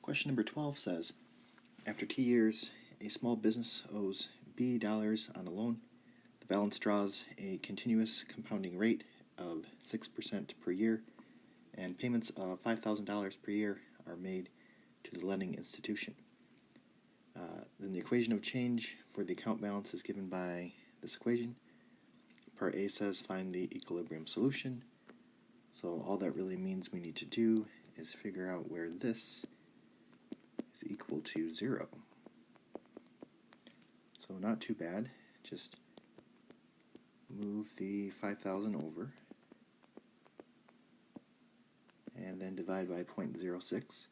Question number 12 says, after 2 years, a small business owes B dollars on a loan. The balance draws a continuous compounding rate of 6% per year, and payments of $5,000 per year are made to the lending institution. Then the equation of change for the account balance is given by this equation. Part A says find the equilibrium solution. So all that really means we need to do is figure out where this is equal to 0. So not too bad. Just move the 5,000 over and then divide by 0.06.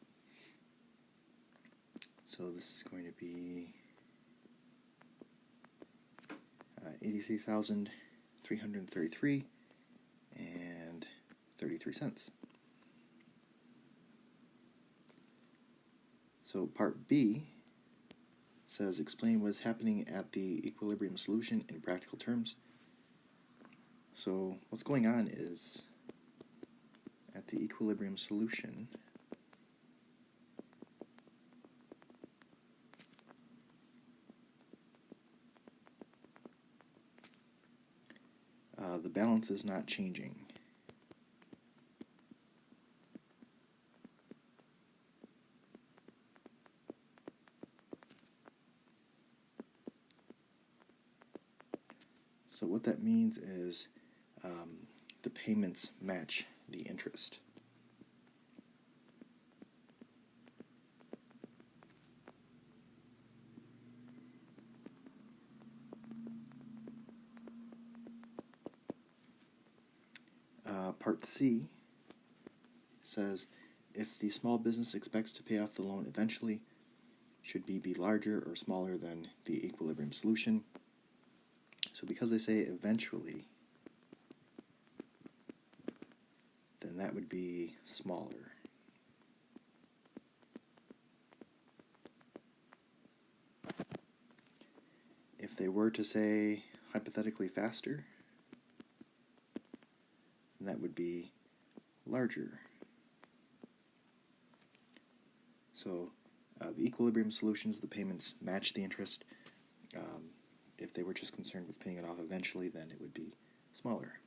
So this is going to be 83,333 and 33 cents. So part B says explain what is happening at the equilibrium solution in practical terms. So what's going on is at the equilibrium solution, the balance is not changing. So what that means is the payments match the interest. Part C says if the small business expects to pay off the loan eventually, should B be larger or smaller than the equilibrium solution? So because they say eventually, then that would be smaller. If they were to say hypothetically faster, then that would be larger. So the equilibrium solutions, the payments match the interest. If they were just concerned with paying it off eventually, then it would be smaller.